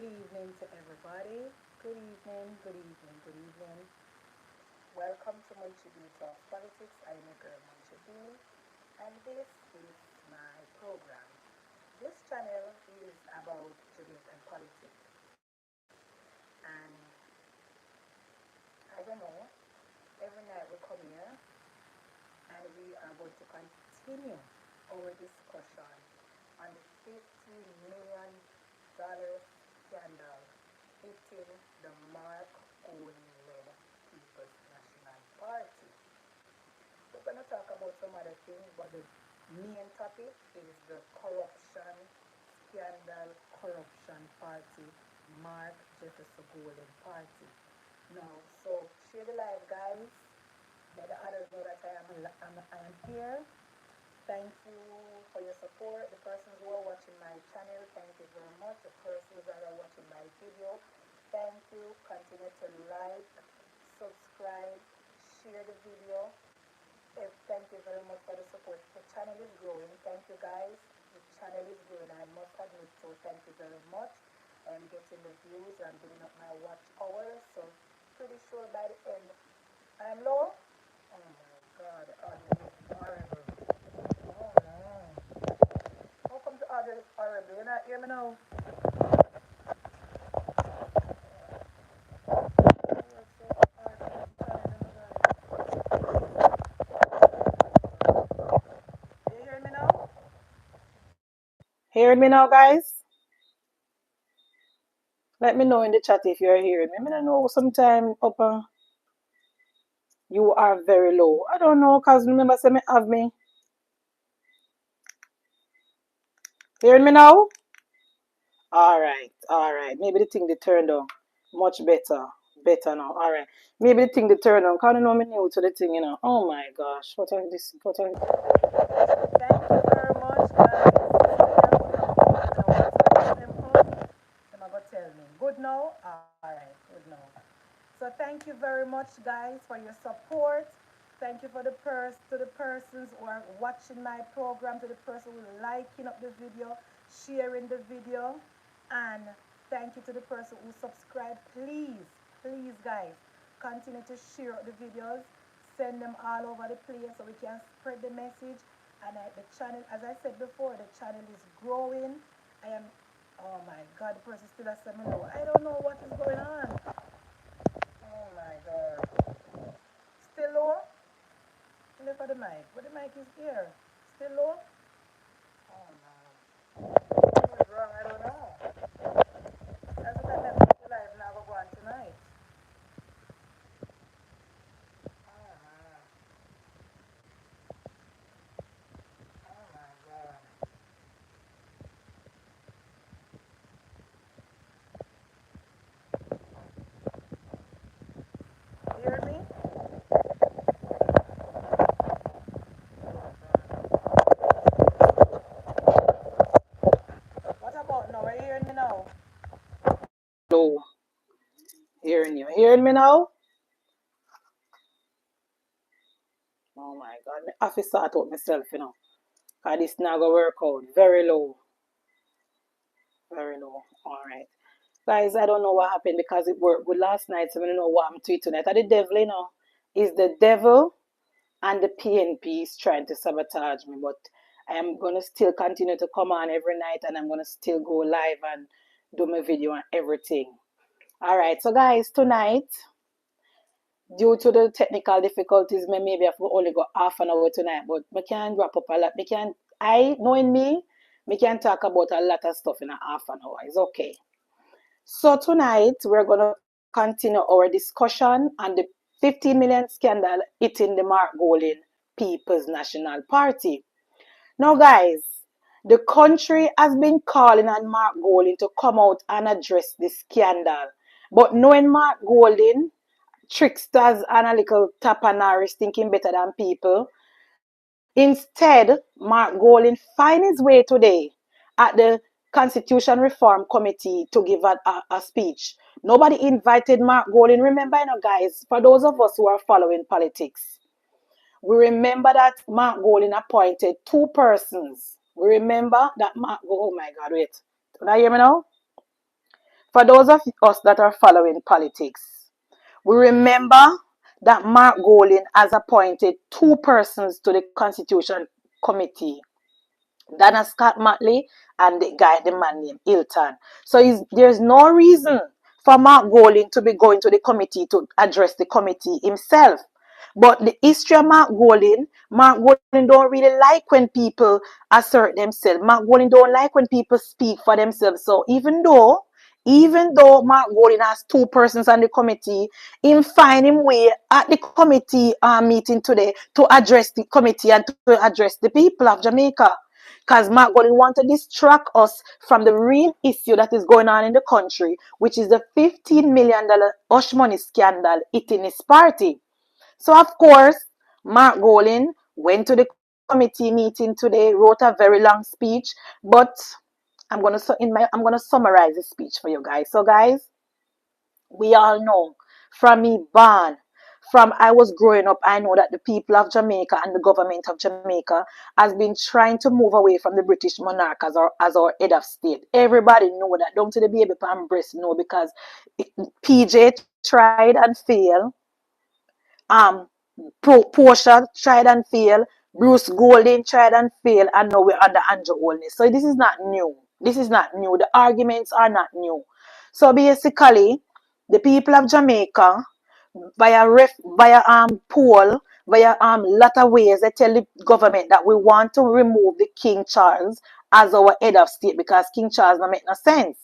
Good evening to everybody. Good evening, good evening, good evening. Welcome to Munchibi Talk Politics. I am your girl Munchibi, and this is my program. This channel is about Jamaican politics, and I don't know, every night we come here and we are going to continue our discussion on the $50 million scandal hitting the MarkGolding led People's National Party. We're going to talk about some other things, but the main topic is the corruption scandal, corruption party, Mark Jefferson Golden Party. Now, so share the live, guys. Let the others know that I am here. Thank you for your support. The persons who are watching my channel, thank you very much. The persons that are watching my video, thank you. Continue to like, subscribe, share the video. Thank you very much for the support. The channel is growing. Thank you, guys. The channel is growing. I must admit so. Thank you very much. I am getting the views. I'm building up my watch hours. So pretty sure by the end, I am low. Oh my God, the audio is horrible. Oh no. How come the audio is horrible? You not hear me now? You hear me now? Hear me now, guys? Let me know in the chat if you're hearing me. I mean, I know sometime up you are very low. I don't know, cause remember say me have me. Hearing me now? All right. Maybe the thing they turned on. Much better. Better now. All right. Maybe the thing they turned on. Can't you know me new to the thing, you know. Oh my gosh. What are this? What are Thank you very much, guys. Them are gonna tell me. Good now? Alright, good now. So thank you very much, guys, for your support. Thank you for the persons who are watching my program, to the person who liking up the video, sharing the video, and thank you to the person who subscribe. Please, guys, continue to share the videos, send them all over the place so we can spread the message. And the channel, as I said before, the channel is growing. I am, oh my God, the person still has me know. I don't know what is going on. Oh my God. Still low? Look at the mic. But the mic is here. Still low? Oh no. What is wrong? I don't know. That's what I never the live now go on tonight. Oh man. Oh my God. You hear me? What about now? Are you hearing me now? No. Hearing you. Hearing me now? Oh my God. I have to start out myself, you know. Cause this now go work out. Very low. Very low. Alright. Guys, I don't know what happened because it worked good last night, so I don't know what I'm doing tonight. Are the devil, you know? Is the devil and the PNP is trying to sabotage me, but I am gonna still continue to come on every night and I'm gonna still go live and do my video and everything. Alright, so guys, tonight, due to the technical difficulties, maybe I've only got half an hour tonight, but we can wrap up a lot. Knowing me, we can talk about a lot of stuff in a half an hour. It's okay. So tonight we're going to continue our discussion on the 15 million scandal hitting the MarkGolding People's National Party. Now, guys, the country has been calling on MarkGolding to come out and address the scandal. But knowing MarkGolding, tricksters and a little tapanaris thinking better than people, instead, MarkGolding find his way today at the Constitution Reform Committee to give a speech. Nobody invited MarkGolding. Remember, you know, guys, for those of us who are following politics, we remember that MarkGolding appointed two persons. We remember that oh my God, wait. Can I hear me now? For those of us that are following politics, we remember that MarkGolding has appointed two persons to the Constitution Committee, Dana Scott Matley and the man named Hilton. So there's no reason for MarkGolding to be going to the committee to address the committee himself. But the history of MarkGolding don't really like when people assert themselves. MarkGolding don't like when people speak for themselves. So even though MarkGolding has two persons on the committee, him find him way at the committee meeting today to address the committee and to address the people of Jamaica. Because MarkGolding want to distract us from the real issue that is going on in the country, which is the $15 million hush money scandal hitting his party. So of course, MarkGolding went to the committee meeting today, wrote a very long speech, but I'm gonna summarize the speech for you guys. So guys, we all know from me born, from I was growing up, I know that the people of Jamaica and the government of Jamaica has been trying to move away from the British monarch as our head of state. Everybody know that. Don't the baby palm breast know, because PJ tried and failed. Portia tried and failed. Bruce Golding tried and failed, and now we're under Andrew Holness. So this is not new. This is not new. The arguments are not new. So basically, the people of Jamaica, via poll, via lot of ways, they tell the government that we want to remove the King Charles as our head of state because King Charles don't make no sense.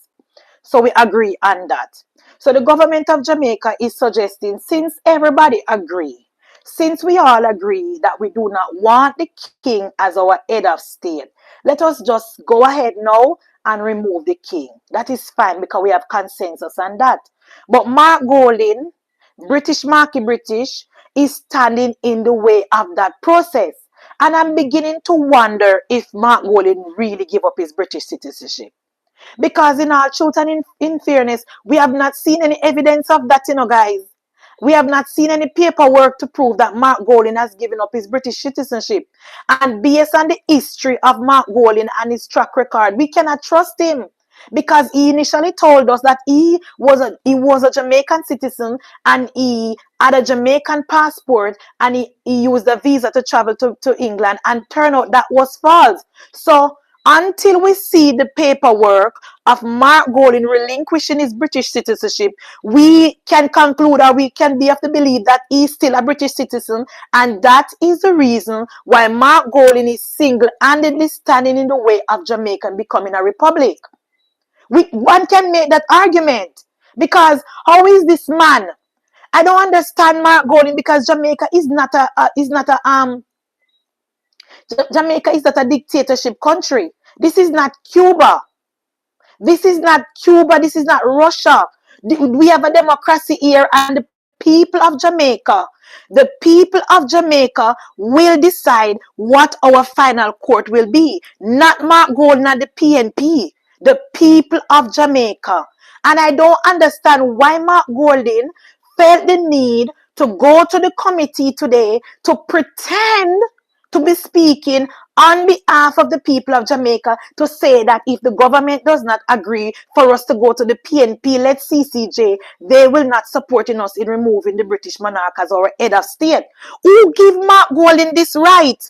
So we agree on that. So the government of Jamaica is suggesting, since everybody agree, since we all agree that we do not want the king as our head of state, let us just go ahead now and remove the king. That is fine because we have consensus on that. But MarkGolding, British Marky British, is standing in the way of that process. And I'm beginning to wonder if MarkGolding really give up his British citizenship. Because in all truth and in fairness, we have not seen any evidence of that, guys. We have not seen any paperwork to prove that MarkGolding has given up his British citizenship. And based on the history of MarkGolding and his track record, we cannot trust him. Because he initially told us that he was a Jamaican citizen and he had a Jamaican passport and he used a visa to travel to England, and turned out that was false. So until we see the paperwork of MarkGolding relinquishing his British citizenship, we can conclude, or we can be of the belief that he's still a British citizen, and that is the reason why MarkGolding is single-handedly standing in the way of Jamaica becoming a republic. One can make that argument, because how is this man? I don't understand MarkGolding, because Jamaica is not a dictatorship country. This is not Cuba. This is not Cuba. This is not Russia. We have a democracy here, and the people of Jamaica will decide what our final court will be. Not MarkGolding, not the PNP. The people of Jamaica. And I don't understand why MarkGolding felt the need to go to the committee today to pretend to be speaking on behalf of the people of Jamaica, to say that if the government does not agree for us to go to the PNP-led CCJ, they will not support us in removing the British monarch as our head of state. Who give MarkGolding this right?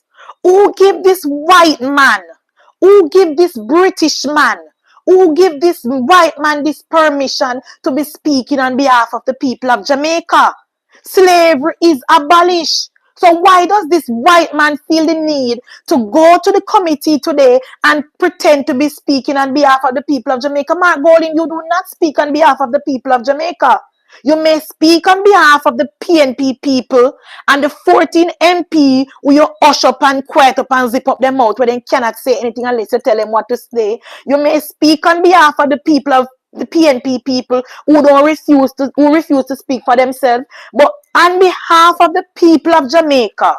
Who give this white man? Who give this British man? Who give this white man this permission to be speaking on behalf of the people of Jamaica? Slavery is abolished. So why does this white man feel the need to go to the committee today and pretend to be speaking on behalf of the people of Jamaica? MarkGolding, you do not speak on behalf of the people of Jamaica. You may speak on behalf of the PNP people and the 14 MP who you hush up and quiet up and zip up their mouth where they cannot say anything unless you tell them what to say. You may speak on behalf of the people of the PNP people who refuse to speak for themselves. But on behalf of the people of Jamaica,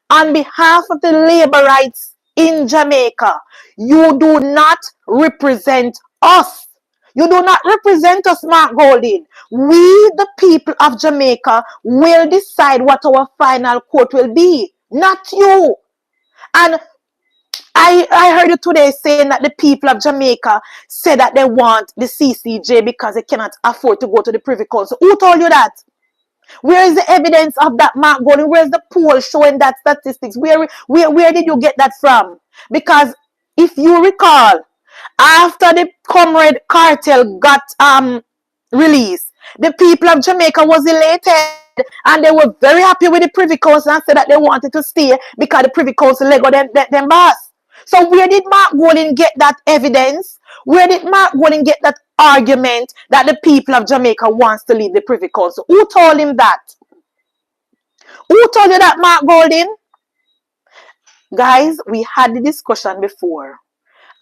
on behalf of the labor rights in Jamaica, you do not represent us. You do not represent us, MarkGolding. We, the people of Jamaica, will decide what our final court will be, not you. And I heard you today saying that the people of Jamaica said that they want the CCJ because they cannot afford to go to the Privy Council. Who told you that? Where is the evidence of that, MarkGolding? Where's the poll showing that statistics? Where did you get that from? Because if you recall, after the Comrade cartel got released, the people of Jamaica was elated and they were very happy with the Privy Council and said that they wanted to stay because the Privy Council let go them boss. So where did MarkGolding get that evidence? Where did MarkGolding get that argument that the people of Jamaica wants to leave the Privy Council? Who told him that? Who told you that, MarkGolding? Guys, we had the discussion before.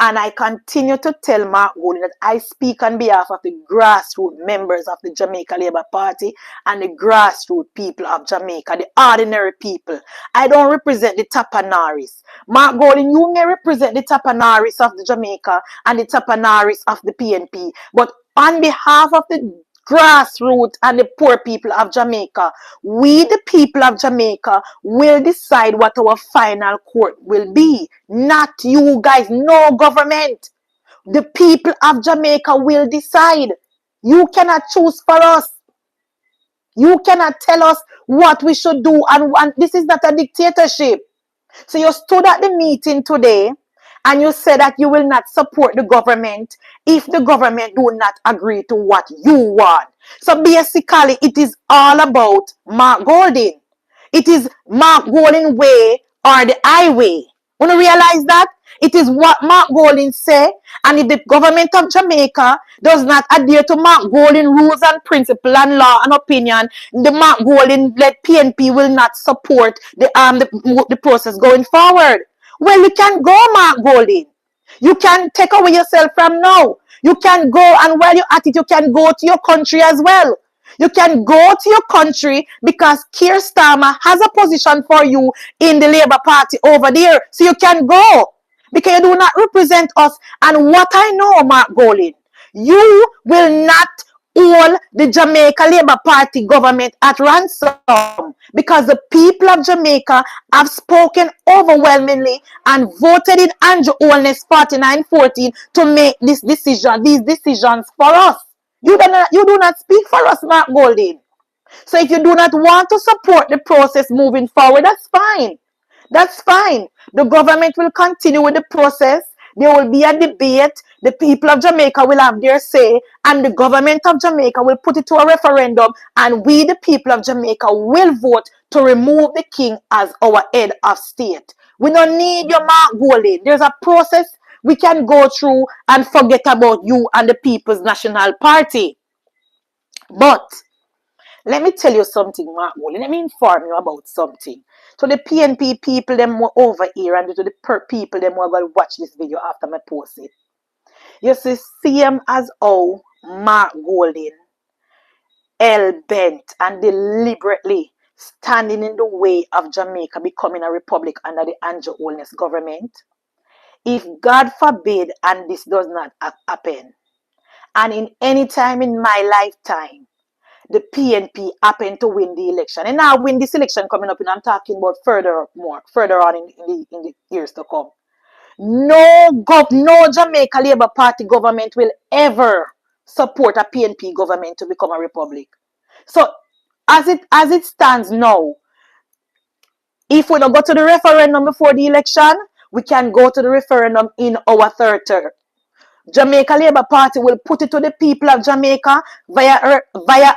And I continue to tell MarkGolding that I speak on behalf of the grassroots members of the Jamaica Labour Party and the grassroots people of Jamaica, the ordinary people. I don't represent the Tapanaris. MarkGolding, you may represent the Tapanaris of the Jamaica and the Tapanaris of the PNP. But on behalf of the grassroots and the poor people of Jamaica, we the people of Jamaica will decide what our final court will be. Not you guys, no government. The people of Jamaica will decide. You cannot choose for us. You cannot tell us what we should do, and this is not a dictatorship. So you stood at the meeting today and you said that you will not support the government if the government do not agree to what you want. So basically, it is all about MarkGolding. It is MarkGolding way or the highway. Want to realize that? It is what MarkGolding say, and if the government of Jamaica does not adhere to MarkGolding rules and principle and law and opinion, the MarkGolding led PNP will not support the process going forward. Well, you can go, MarkGolding. You can take away yourself from now. You can go, and while you're at it, you can go to your country as well. You can go to your country because Keir Starmer has a position for you in the Labour Party over there. So you can go because you do not represent us. And what I know, MarkGolding, you will not hold the Jamaica Labour Party government at ransom because the people of Jamaica have spoken overwhelmingly and voted in Andrew Holness 49-14 to make these decisions for us. You do not speak for us, MarkGolding. So if you do not want to support the process moving forward, that's fine. That's fine. The government will continue with the process. There will be a debate. The people of Jamaica will have their say, and the government of Jamaica will put it to a referendum, and we, the people of Jamaica, will vote to remove the king as our head of state. We don't need your MarkGolding. There's a process we can go through and forget about you and the People's National Party. But let me tell you something, MarkGolding. Let me inform you about something. So the PNP people, them were over here, and to the people, them were going to watch this video after I post it. You see, same as how MarkGolding, hell-bent and deliberately standing in the way of Jamaica becoming a republic under the Andrew Holness government. If God forbid and this does not happen, and in any time in my lifetime, the PNP happen to win the election, and now win this election coming up, and I'm talking about further on in the years to come. No Jamaica Labour Party government will ever support a PNP government to become a republic. So as it stands now, if we don't go to the referendum before the election, we can go to the referendum in our third term. Jamaica Labour Party will put it to the people of Jamaica via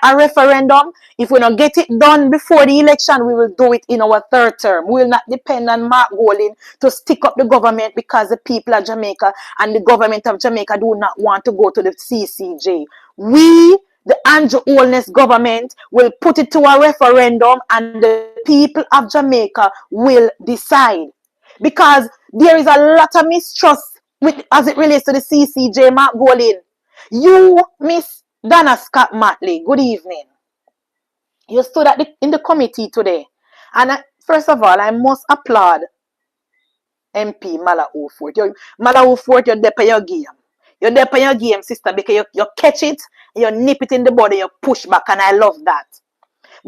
a referendum. If we don't get it done before the election, we will do it in our third term. We will not depend on MarkGolding to stick up the government because the people of Jamaica and the government of Jamaica do not want to go to the CCJ. We, the Andrew Holness government, will put it to a referendum, and the people of Jamaica will decide. Because there is a lot of mistrust as it relates to the CCJ, MarkGolding. You, Miss Donna Scott Matley, good evening. You stood in the committee today. And first of all, I must applaud MP Mala Ufort. Mala Ufort, you're there for your game. You're there for your game, sister, because you catch it, you nip it in the body, you push back, and I love that.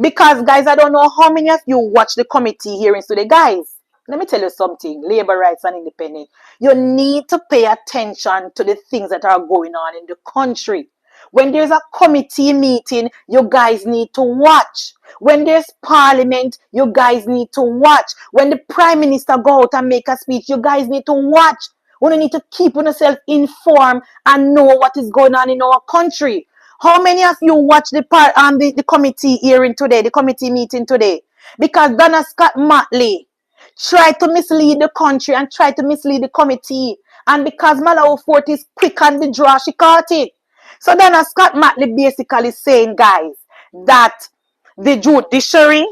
Because, guys, I don't know how many of you watch the committee hearings today. Guys, Let me tell you something, labor rights and independent. You need to pay attention to the things that are going on in the country. When there's a committee meeting, you guys need to watch. When there's parliament, you guys need to watch. When the prime minister go out and make a speech, you guys need to watch. We need to keep yourself informed and know what is going on in our country. How many of you watch the committee hearing today, the committee meeting today? Because Donna Scott Matley try to mislead the country and try to mislead the committee. And because Malawi Fort is quick on the draw, she caught it. So Donna Scott Matley basically saying, guys, that the judiciary,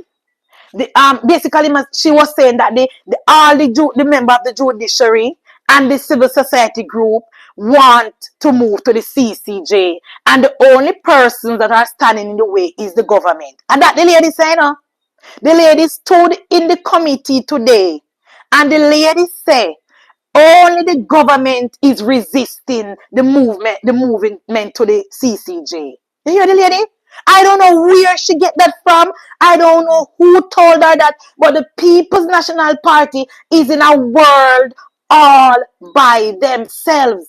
basically she was saying that the member of the judiciary and the civil society group want to move to the CCJ, and the only persons that are standing in the way is the government. And that the lady said, the lady stood in the committee today, and the lady said only the government is resisting the movement to the CCJ. You hear the lady? I don't know where she get that from. I don't know who told her that, but the People's National Party is in a world all by themselves.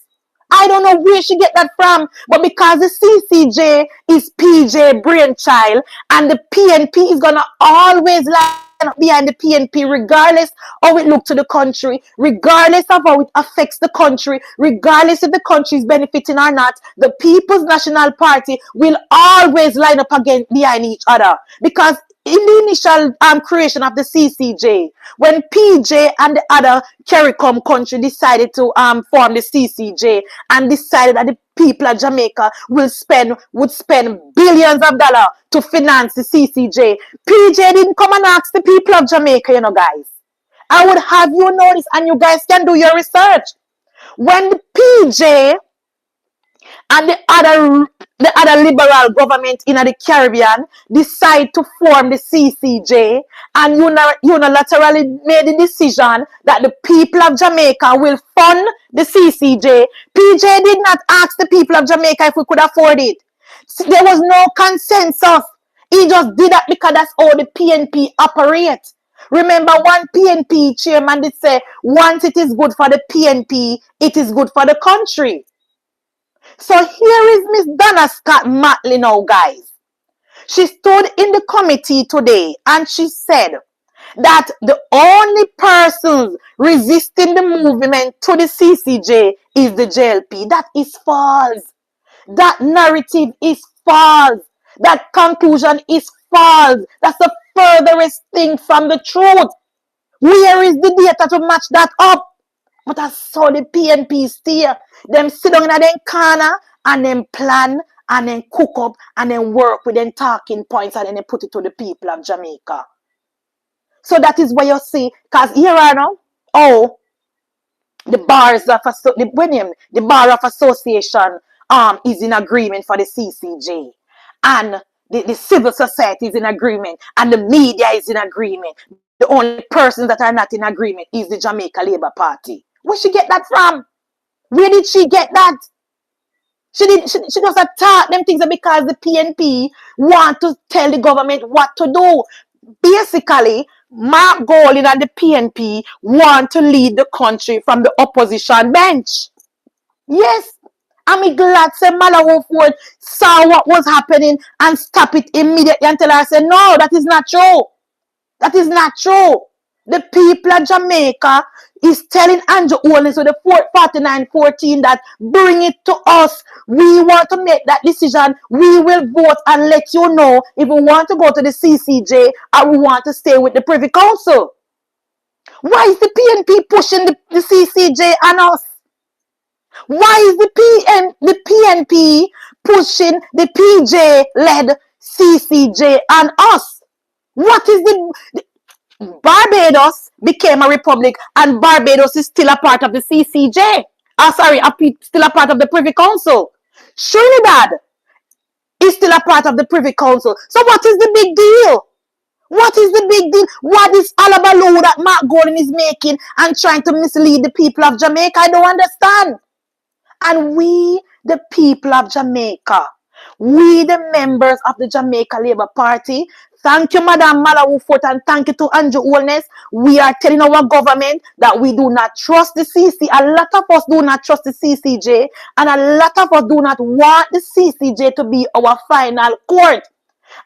I don't know where she get that from, but because the CCJ is PJ brainchild, and the PNP is gonna always line up behind the PNP, regardless how it look to the country, regardless of how it affects the country, regardless if the country is benefiting or not, the People's National Party will always line up again behind each other. Because in the initial creation of the CCJ, when PJ and the other CARICOM country decided to form the CCJ and decided that the people of Jamaica would spend billions of dollars to finance the CCJ, PJ didn't come and ask the people of Jamaica, you know, guys. I would have you notice, and you guys can do your research. When the PJ and the other liberal government in the Caribbean decide to form the CCJ and unilaterally made the decision that the people of Jamaica will fund the CCJ, PJ did not ask the people of Jamaica if we could afford it. There was no consensus. He just did that because that's how the PNP operates. Remember, one PNP chairman did say, once it is good for the PNP, it is good for the country. So here is Miss Donna Scott Matley now, guys. She stood in the committee today and she said that the only persons resisting the movement to the CCJ is the JLP. That is false. That narrative is false. That conclusion is false. That's the furthest thing from the truth. Where is the data to match that up? But I saw the PNP steer. Them sit down in them corner and then plan and then cook up and then work with them talking points and then they put it to the people of Jamaica. So that is what you see. Because here I know, the bar of association is in agreement for the CCJ. And the civil society is in agreement. And the media is in agreement. The only persons that are not in agreement is the Jamaica Labour Party. Where she get that from? Where did she get that? She just attack them things because the PNP want to tell the government what to do. Basically, MarkGolding and the PNP want to lead the country from the opposition bench. Yes. I'm glad that Malawi Fort saw what was happening and stop it immediately and tell her, say, no, that is not true. That is not true. The people of Jamaica is telling Andrew Owens with the 4914 that bring it to us. We want to make that decision. We will vote and let you know if we want to go to the CCJ or we want to stay with the Privy Council. Why is the PNP pushing the CCJ on us? Why is the PNP pushing the PJ-led CCJ on us? What is the Barbados became a republic and Barbados is still a part of the CCJ. Still a part of the Privy Council. Trinidad is still a part of the Privy Council. So what is the big deal? What is the big deal? What is alabaloo that MarkGolding is making and trying to mislead the people of Jamaica? I don't understand. And we, the people of Jamaica, we, the members of the Jamaica Labour Party, Thank you, Madam Malawi Fort, and thank you to Andrew Holness. We are telling our government that we do not trust the CC. A lot of us do not trust the CCJ, and a lot of us do not want the CCJ to be our final court.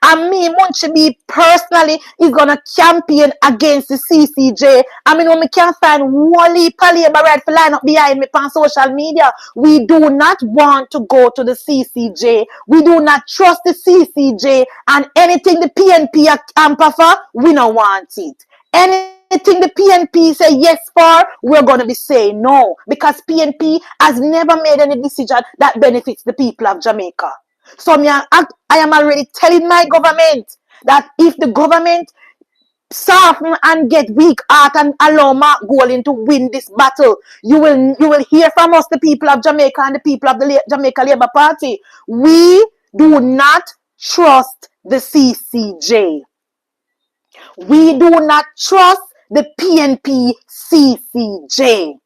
And me, Munchibi, personally, is going to campaign against the CCJ. I mean, when we can't find Wally Palliaba right for line up behind me on social media, we do not want to go to the CCJ. We do not trust the CCJ. And anything the PNP amper for, we don't want it. Anything the PNP say yes for, we're going to be saying no. Because PNP has never made any decision that benefits the people of Jamaica. So I am already telling my government that if the government soften and get weak heart and allow MarkGolding to win this battle, you will hear from us, the people of Jamaica and the people of the Jamaica Labour Party. We do not trust the CCJ. We do not trust the PNP CCJ.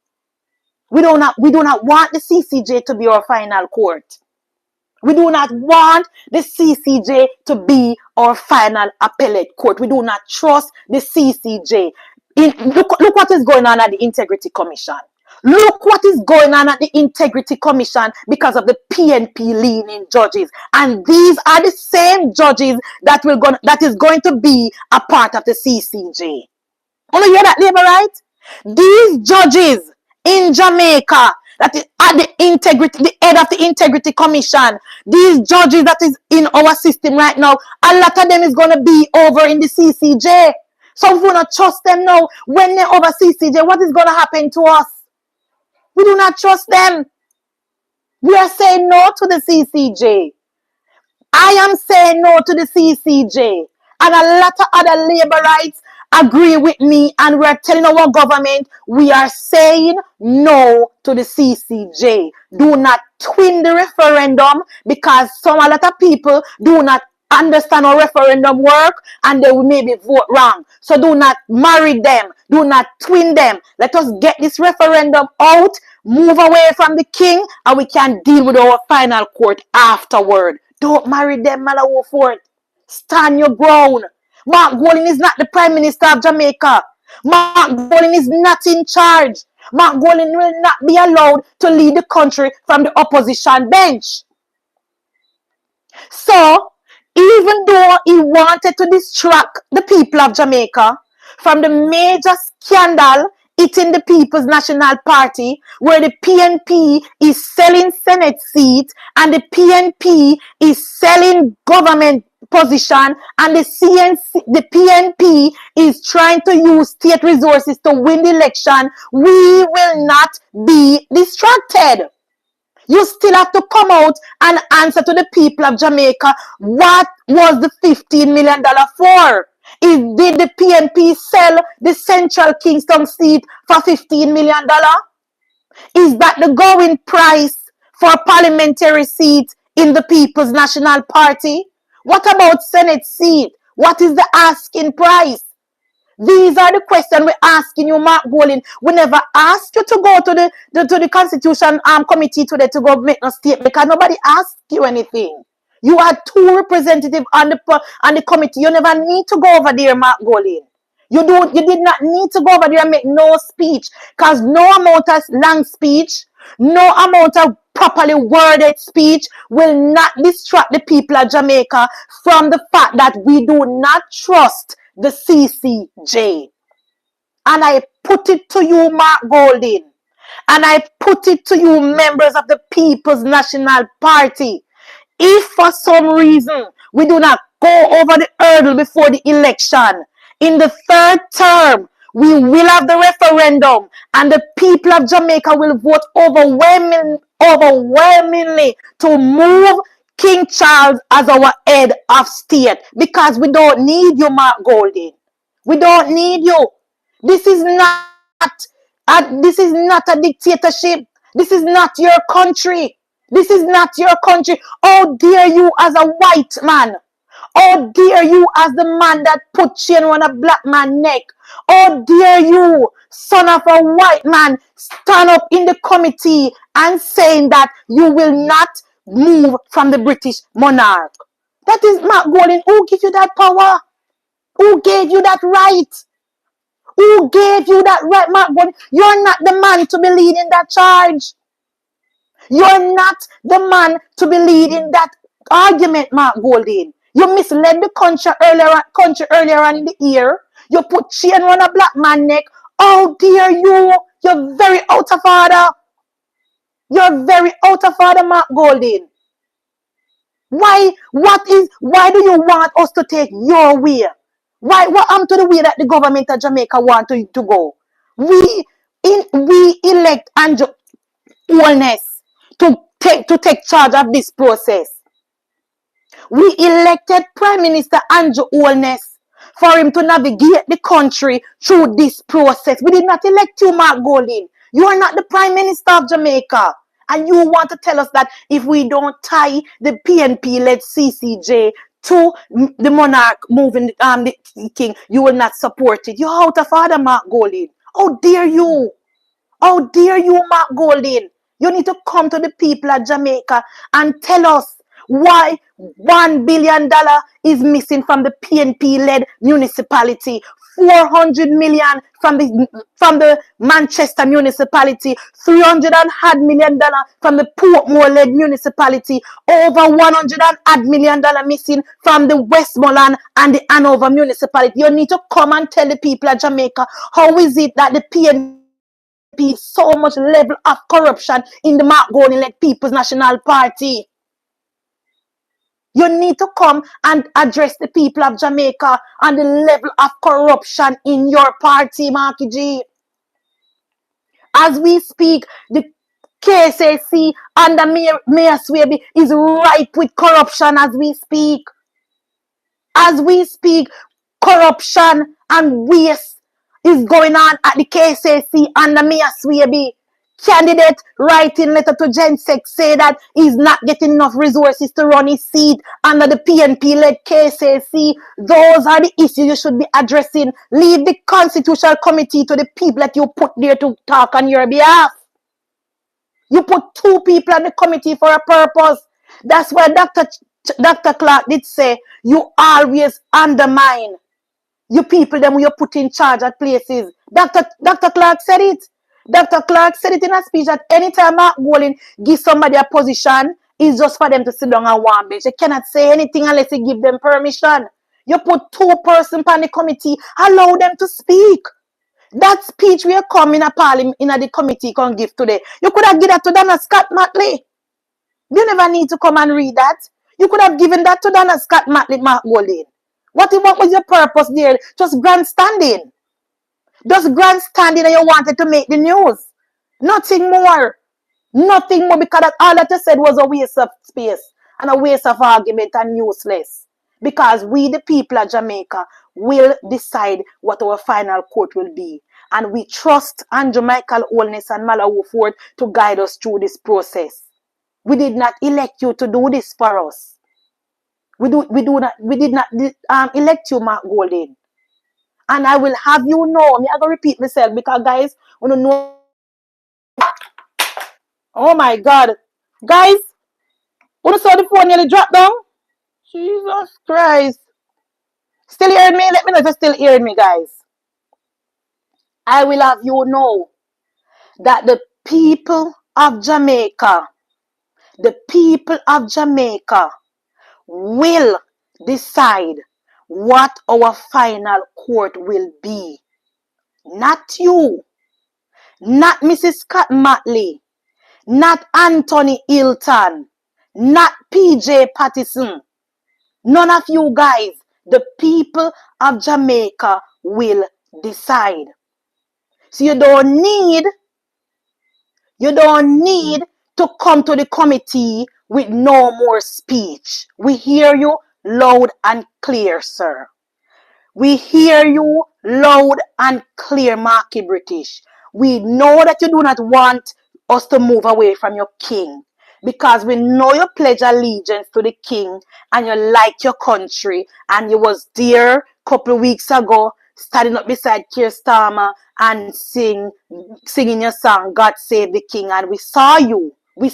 We do not want the CCJ to be our final court. We do not want the CCJ to be our final appellate court. We do not trust the CCJ. Look what is going on at the Integrity Commission. Look what is going on at the Integrity Commission because of the PNP leaning judges. And these are the same judges that is going to be a part of the CCJ. Want to hear that, Labour, right? These judges in Jamaica, that is at the head of the Integrity Commission, these judges that is in our system right now, a lot of them is going to be over in the CCJ. So if we don't trust them now, when they're over CCJ, what is going to happen to us? We do not trust them. We are saying no to the CCJ. I am saying no to the CCJ. And a lot of other labor rights agree with me, and we're telling our government we are saying no to the CCJ. Do not twin the referendum, because a lot of people do not understand how referendum work and they will maybe vote wrong. So do not marry them. Do not twin them. Let us get this referendum out, move away from the king, and we can deal with our final court afterward. Don't marry them, Malawi Fort. Stand your ground. MarkGolding is not the Prime Minister of Jamaica. MarkGolding is not in charge. MarkGolding will not be allowed to lead the country from the opposition bench. So, even though he wanted to distract the people of Jamaica from the major scandal hitting the People's National Party, where the PNP is selling Senate seats and the PNP is selling government position, and the PNP is trying to use state resources to win the election, we will not be distracted. You still have to come out and answer to the people of Jamaica. What was the $15 million for? Did the PNP sell the Central Kingston seat for $15 million? Is that the going price for a parliamentary seat in the People's National Party? What about Senate seat? What is the asking price? These are the questions we're asking you, MarkGolding. We never asked you to go to the Constitution Committee today to go make a statement, because nobody asked you anything. You had 2 representatives on the committee. You never need to go over there, MarkGolding. You did not need to go over there and make no speech, because no amount of long speech, no amount of properly worded speech will not distract the people of Jamaica from the fact that we do not trust the CCJ. And I put it to you, MarkGolding, and I put it to you, members of the People's National Party. If for some reason we do not go over the hurdle before the election, in the 3rd term, we will have the referendum, and the people of Jamaica will vote overwhelmingly to move King Charles as our head of state, because we don't need you, MarkGolding. We don't need you. This is not a dictatorship. This is not your country. This is not your country. How dare you as a white man? How dare you as the man that put chain on a black man's neck? How dare you, son of a white man, stand up in the committee and saying that you will not move from the British monarch? That is MarkGolding. Who gives you that power? Who gave you that right? Who gave you that right, MarkGolding? You're not the man to be leading that charge. You're not the man to be leading that argument, MarkGolding. You misled the country earlier on in the year. You put chain on a black man neck. Oh dear you. You're very out of order. You're very out of order, MarkGolding. Why do you want us to take your way? What happened to the way that the government of Jamaica want to go? We elect Andrew Holness to take charge of this process. We elected Prime Minister Andrew Holness for him to navigate the country through this process. We did not elect you, MarkGolding. You are not the Prime Minister of Jamaica. And you want to tell us that if we don't tie the PNP-led CCJ to the monarch moving the king, you will not support it. You're out of order, MarkGolding. How dare you? How dare you, MarkGolding? You need to come to the people of Jamaica and tell us why $1 billion is missing from the PNP-led municipality, 400 million from the Manchester municipality, $300 million from the Portmore-led municipality, over $100 million missing from the Westmoreland and the Hanover municipality. You need to come and tell the people of Jamaica how is it that the PNP so much level of corruption in the MarkGolding-led People's National Party. You need to come and address the people of Jamaica on the level of corruption in your party, Marky G. As we speak, the KSAC under Mayor Swaby is ripe with corruption as we speak. As we speak, corruption and waste is going on at the KSAC under Mayor Swaby. Candidate writing letter to Gensec say that he's not getting enough resources to run his seat under the PNP-led KSAC. Those are the issues you should be addressing. Leave the constitutional committee to the people that you put there to talk on your behalf. You put 2 people on the committee for a purpose. That's why Dr. Clark did say, you always undermine you people them you put in charge at places. Dr. Clark said it. Dr. Clark said it in a speech that anytime MarkGolding gives somebody a position, it's just for them to sit down on one bench. They cannot say anything unless you give them permission. You put 2 persons on the committee, allow them to speak. That speech we are coming a parliament in the committee can give today. You could have given that to Donna Scott Matley. You never need to come and read that. You could have given that to Donna Scott Matley, MarkGolding. What was your purpose there? Just grandstanding. Just grandstanding and you wanted to make the news. Nothing more. Nothing more, because all that you said was a waste of space and a waste of argument and useless. Because we, the people of Jamaica, will decide what our final court will be. And we trust Andrew Michael Holness and Malawi Ford to guide us through this process. We did not elect you to do this for us. We did not elect you, MarkGolding. And I will have you know, I'm going to repeat myself because guys, want to know. Oh my God. Guys, want to saw the phone nearly drop down? Jesus Christ. Still hearing me? Let me know if you're still hearing me, guys. I will have you know that the people of Jamaica will decide what our final court will be. Not you, not Mrs. Scott Matley, not Anthony Hilton, not PJ Pattison. None of you guys. The people of Jamaica will decide. So you don't need to come to the committee with no more speech. We hear you loud and clear, sir. We hear you loud and clear, Marky British. We know that you do not want us to move away from your king, because we know you pledge allegiance to the king and you like your country, and you was there a couple of weeks ago standing up beside Keir Starmer and singing your song, God Save the King, and we saw you with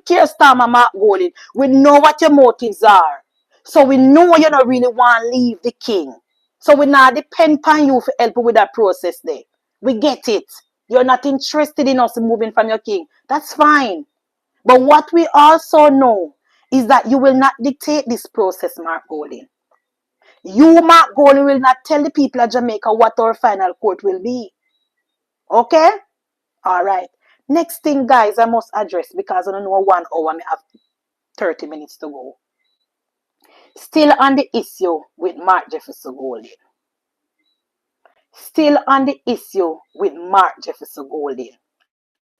Keir Starmer, MarkGolding. We know what your motives are, so we know you don't really want to leave the king. So we now depend on you for help with that process there. We get it. You're not interested in us moving from your king. That's fine. But what we also know is that you will not dictate this process, MarkGolding. You, MarkGolding, will not tell the people of Jamaica what our final court will be. Okay? All right. Next thing, guys, I must address because I don't know 1 hour, I have 30 minutes to go. Still on the issue with Mark Jefferson Golding. Still on the issue with Mark Jefferson Golding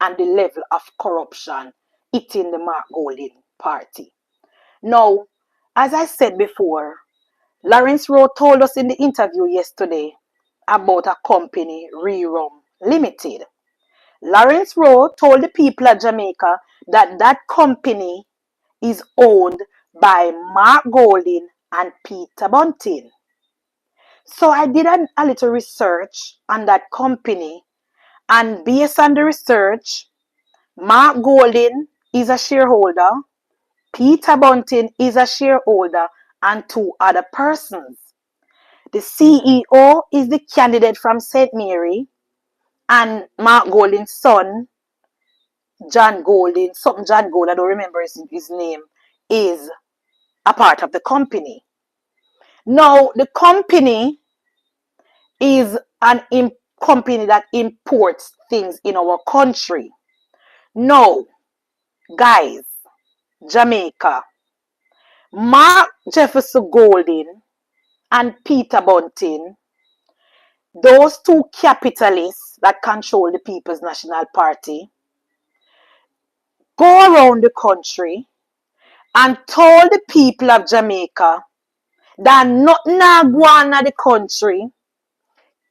and the level of corruption hitting the MarkGolding party. Now, as I said before, Lawrence Rowe told us in the interview yesterday about a company, Rerum Limited. Lawrence Rowe told the people of Jamaica that that company is owned by MarkGolding and Peter Bunting. So I did a little research on that company, and based on the research, MarkGolding is a shareholder, Peter Bunting is a shareholder, and 2 other persons. The CEO is the candidate from St. Mary, and MarkGolding's son, John Golding, something John Gold, I don't remember his name, is a part of the company. Now, the company is an company that imports things in our country. Now, guys, Jamaica, Mark Jefferson Golding and Peter Bunting, those two capitalists that control the People's National Party, go around the country and told the people of Jamaica that nothing na go on in the country.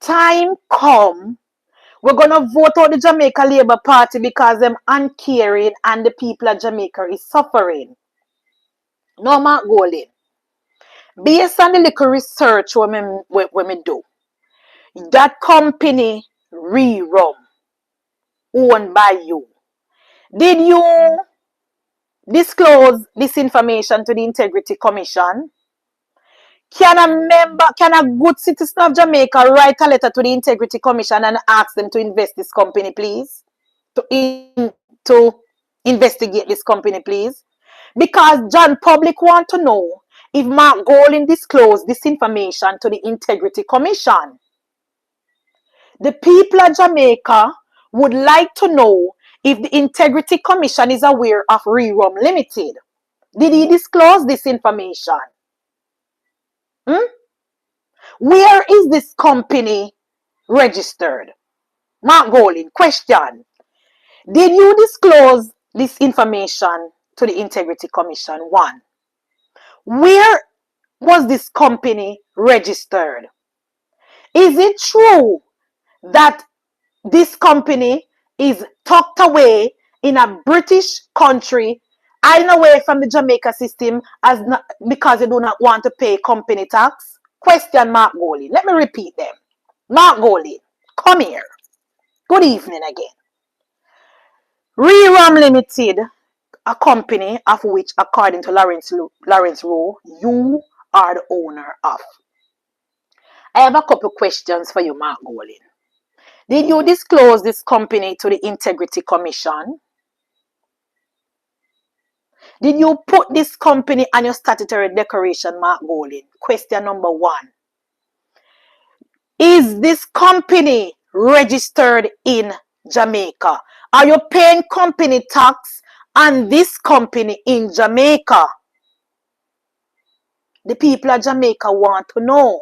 Time come, we're gonna vote out the Jamaica Labour Party because them uncaring and the people of Jamaica is suffering. No, MarkGolding. Based on the little research when me do, that company Rerum, owned by you. Did you disclose this information to the Integrity Commission? Can a good citizen of Jamaica write a letter to the Integrity Commission and ask them to invest this company, please? To investigate this company, please? Because John public want to know if MarkGolding disclosed this information to the Integrity Commission. The people of Jamaica would like to know if the Integrity Commission is aware of Rerum Limited. Did he disclose this information? Where is this company registered? MarkGolding, question. Did you disclose this information to the Integrity Commission? 1. Where was this company registered? Is it true that this company is tucked away in a British country, hiding away from the Jamaica system because they do not want to pay company tax? Question, MarkGolding. Let me repeat them. MarkGolding, come here. Good evening again. Rerum Limited, a company of which, according to Lawrence Rowe, you are the owner of. I have a couple questions for you, MarkGolding. Did you disclose this company to the Integrity Commission? Did you put this company on your statutory declaration, MarkGolding? Question number 1. Is this company registered in Jamaica? Are you paying company tax on this company in Jamaica? The people of Jamaica want to know.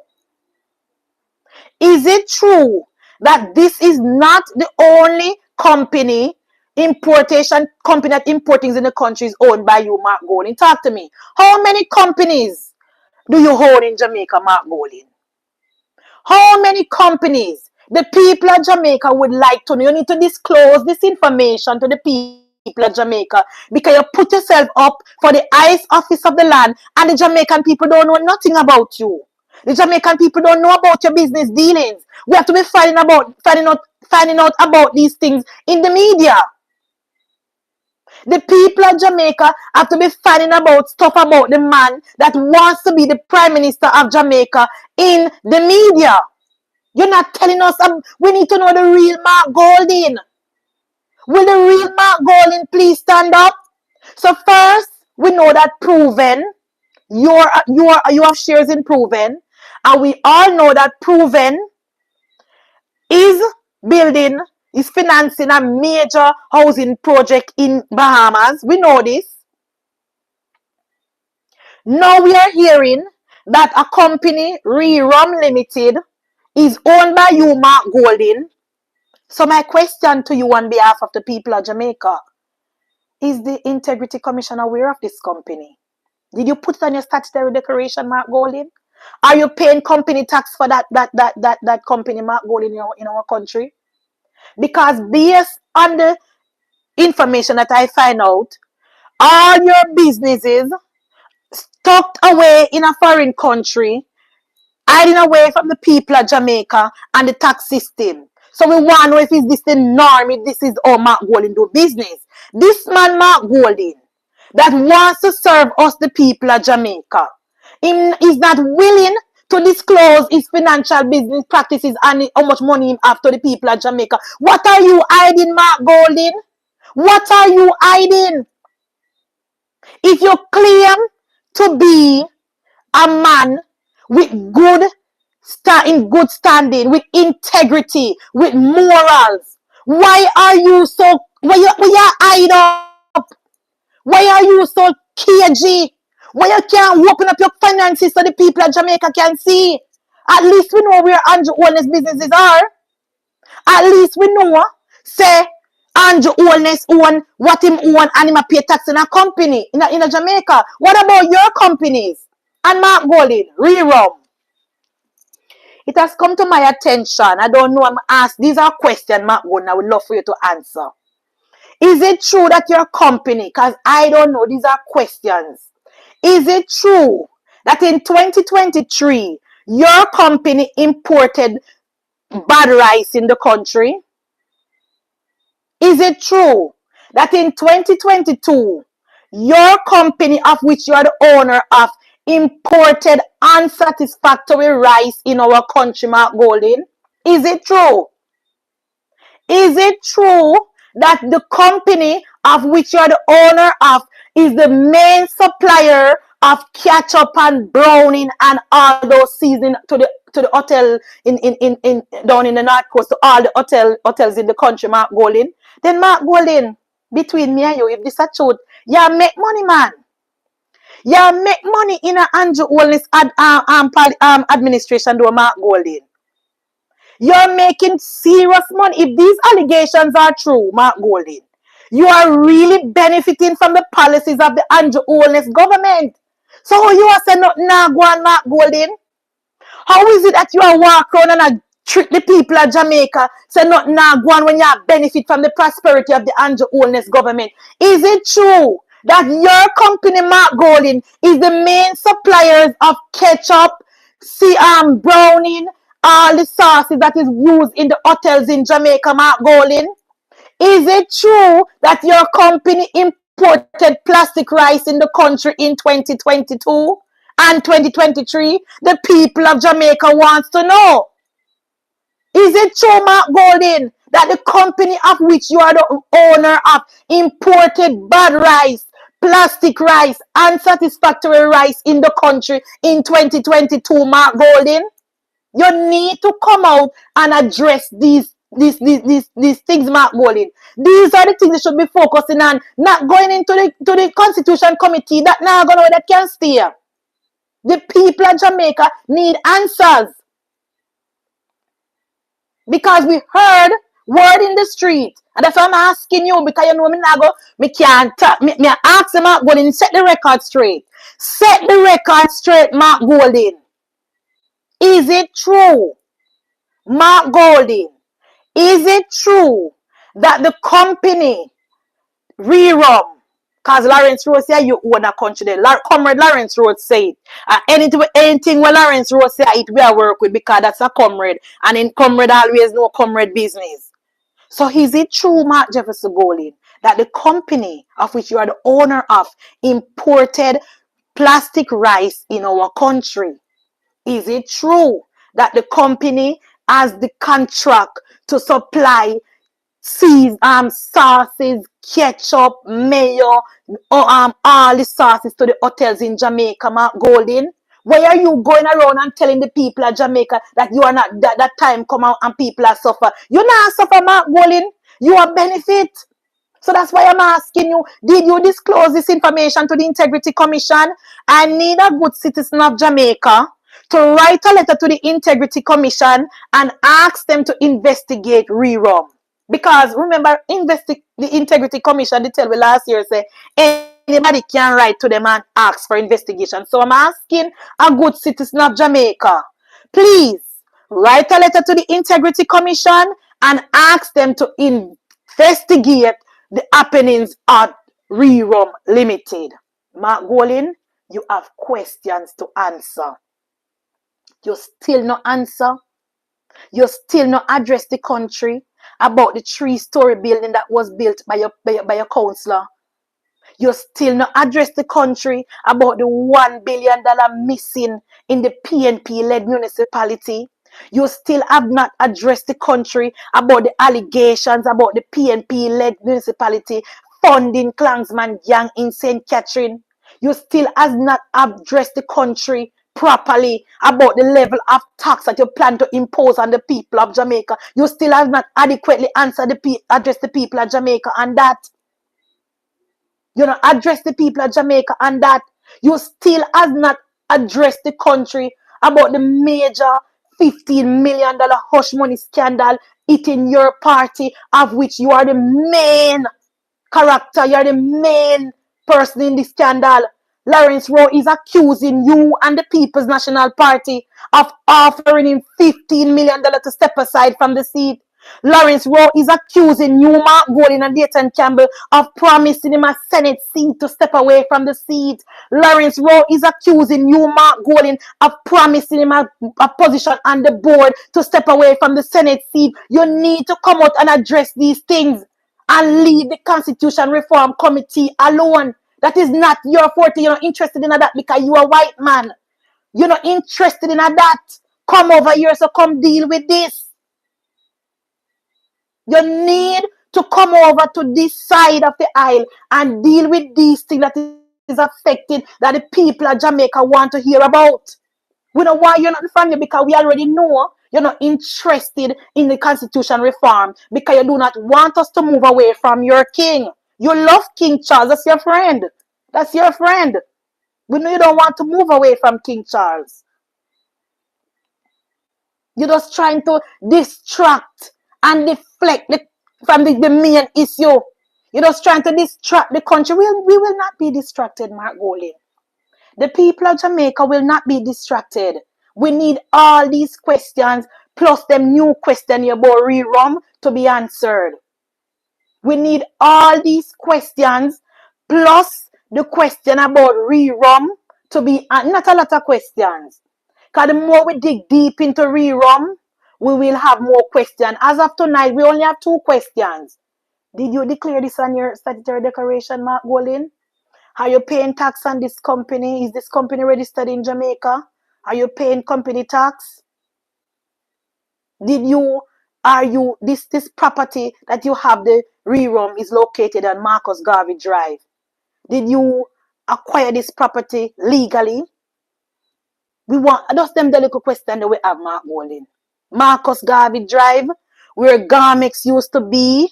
Is it true that this is not the only company, importation company that importing in the country is owned by you, MarkGolding? Talk to me. How many companies do you own in Jamaica, MarkGolding? How many companies? The people of Jamaica would like to know. You need to disclose this information to the people of Jamaica because you put yourself up for the highest office of the land and the Jamaican people don't know nothing about you. The Jamaican people don't know about your business dealings. We have to be finding out about these things in the media. The people of Jamaica have to be finding about stuff about the man that wants to be the Prime Minister of Jamaica in the media. You're not telling us. We need to know the real MarkGolding. Will the real MarkGolding please stand up? So first, we know that Proven, you have shares in Proven, and we all know that Proven is building, is financing a major housing project in Bahamas. We know this. Now we are hearing that a company, Rerum Limited, is owned by you, MarkGolding. So my question to you on behalf of the people of Jamaica, is the Integrity Commission aware of this company? Did you put it on your statutory declaration, MarkGolding? Are you paying company tax for that company, MarkGolding, in our country? Because based on the information that I find out, all your businesses tucked away in a foreign country, hiding away from the people of Jamaica and the tax system. So we want to know if is this the norm, if this is how MarkGolding do business. This man MarkGolding that wants to serve us, the people of Jamaica, is not willing to disclose his financial business practices and how much money he have to the people of Jamaica. What are you hiding, MarkGolding? What are you hiding? If you claim to be a man with in good standing, with integrity, with morals, why are you so, why you hide up? Why are you so cagey? Why you can't open up your finances so the people of Jamaica can see? At least we know where Andrew Holness businesses are. At least we know, say, Andrew Holness own what him own and him a pay tax in a company in a Jamaica. What about your companies? And MarkGolding, Rerum. It has come to my attention. I don't know. I'm asked. These are questions, MarkGolding. I would love for you to answer. Is it true that your company, because I don't know, these are questions. Is it true that in 2023, your company imported bad rice in the country? Is it true that in 2022, your company, of which you are the owner of, imported unsatisfactory rice in our country, MarkGolding? Is it true? Is it true that the company of which you are the owner of is the main supplier of ketchup and browning and all those seasoning to the hotel in down in the North Coast, to all the hotels in the country, MarkGolding? Then MarkGolding, between me and you, if this is truth, you make money, man. You make money in a Andrew Holness administration, do MarkGolding. You're making serious money. If these allegations are true, MarkGolding, you are really benefiting from the policies of the Andrew Holness government. So you are saying nothing now go on, MarkGolding? How is it that you are walk around and trick the people of Jamaica, say nothing now go on when you benefit from the prosperity of the Andrew Holness government? Is it true that your company, MarkGolding, is the main suppliers of ketchup, browning, all the sauces that is used in the hotels in Jamaica, MarkGolding? Is it true that your company imported plastic rice in the country in 2022 and 2023? The people of Jamaica wants to know. Is it true, MarkGolding, that the company of which you are the owner of imported bad rice, plastic rice, unsatisfactory rice in the country in 2022, MarkGolding? You need to come out and address these things, MarkGolding. These are the things they should be focusing on, not going into the Constitution Committee. That now going that can steer. The people of Jamaica need answers. Because we heard word in the street. And that's why I'm asking you, because you know me can't talk. Me ask them, MarkGolding, set the record straight. Set the record straight, MarkGolding. Is it true, MarkGolding? Is it true that the company Rerum, because Lawrence Road say you own a country there. Comrade Lawrence Road say it. Anything where Lawrence Road say it, we are work with, because that's a comrade. And in comrade always know comrade business. So is it true, Mark Jefferson Golding, that the company of which you are the owner of imported plastic rice in our country? Is it true that the company has the contract to supply sauces, ketchup, mayo, all the sauces to the hotels in Jamaica, MarkGolding? Why are you going around and telling the people of Jamaica that you are not that time come out and people are suffer? You not suffer, MarkGolding. You are benefit. So that's why I'm asking you, did you disclose this information to the Integrity Commission? I need a good citizen of Jamaica to write a letter to the Integrity Commission and ask them to investigate rerum. Because remember, the Integrity Commission, they tell me last year, say, anybody can write to them and ask for investigation. So I'm asking a good citizen of Jamaica, please write a letter to the Integrity Commission and ask them to investigate the happenings at Rerum Limited. MarkGolding, you have questions to answer. You still no answer. You still not address the country about the 3-story building that was built by your councillor. You still not address the country about the $1 billion missing in the PNP-led municipality. You still have not addressed the country about the allegations about the PNP-led municipality funding Klansman gang in St. Catherine. You still has not addressed the country properly about the level of tax that you plan to impose on the people of Jamaica. You still have not adequately addressed the people of Jamaica on that. You know, address the people of Jamaica on that. You still has not addressed the country about the major $15 million hush money scandal hitting your party, of which you are the main character. You are the main person in the scandal. Lawrence Rowe is accusing you and the People's National Party of offering him $15 million to step aside from the seat. Lawrence Rowe is accusing you, MarkGolding and Dayton Campbell, of promising him a Senate seat to step away from the seat. Lawrence Rowe is accusing you, MarkGolding, of promising him a position on the board to step away from the Senate seat. You need to come out and address these things and leave the Constitution Reform Committee alone. That is not your forte. You're not interested in that because you're a white man. You're not interested in that. Come over here, so come deal with this. You need to come over to this side of the aisle and deal with these things that is affecting, that the people of Jamaica want to hear about. We know why you're not from here, because we already know you're not interested in the constitution reform, because you do not want us to move away from your king. You love King Charles. That's your friend. That's your friend. We know you don't want to move away from King Charles. You're just trying to distract and deflect from the main issue. You're just trying to distract the country. We will not be distracted, MarkGolding. The people of Jamaica will not be distracted. We need all these questions plus them new questions about rerum to be answered. We need all these questions plus the question about rerum to be not a lot of questions. Because the more we dig deep into rerum, we will have more questions. As of tonight, we only have 2 questions. Did you declare this on your statutory declaration, MarkGolding? Are you paying tax on this company? Is this company registered in Jamaica? Are you paying company tax? This property that you have, the rerum, is located on Marcus Garvey Drive. Did you acquire this property legally? We want just them the little question that we have, MarkGolding. Marcus Garvey Drive, where Garmex used to be.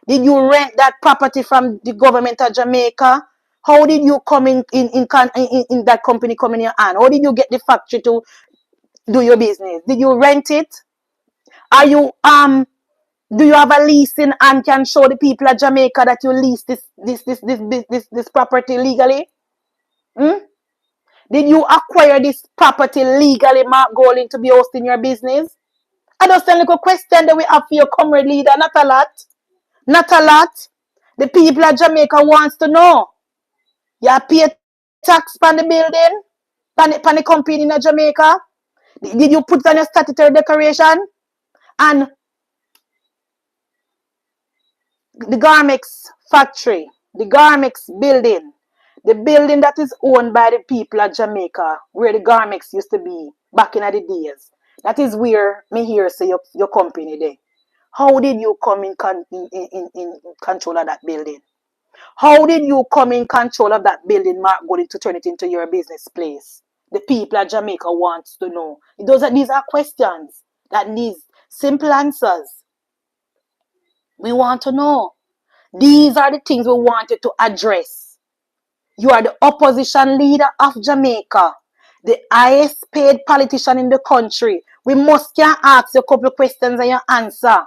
Did you rent that property from the government of Jamaica? How did you come in that company come in your hand? How did you get the factory to do your business? Did you rent it? Are you do you have a leasing and can show the people of Jamaica that you lease this property legally? Did you acquire this property legally, MarkGolding, to be hosting your business? I just a little question that we have for your comrade leader. Not a lot. Not a lot. The people of Jamaica wants to know. You pay tax on the building, on the company in Jamaica? Did you put on your statutory declaration? And the Garmex factory, the Garmex building, the building that is owned by the people of Jamaica, where the Garmex used to be back in the days. That is where me here say your company there. How did you come in control of that building? How did you come in control of that building, MarkGolding, to turn it into your business place? The people of Jamaica wants to know. These are questions that need simple answers. We want to know. These are the things we wanted to address. You are the opposition leader of Jamaica, the highest paid politician in the country. We must can ask you a couple of questions and you answer.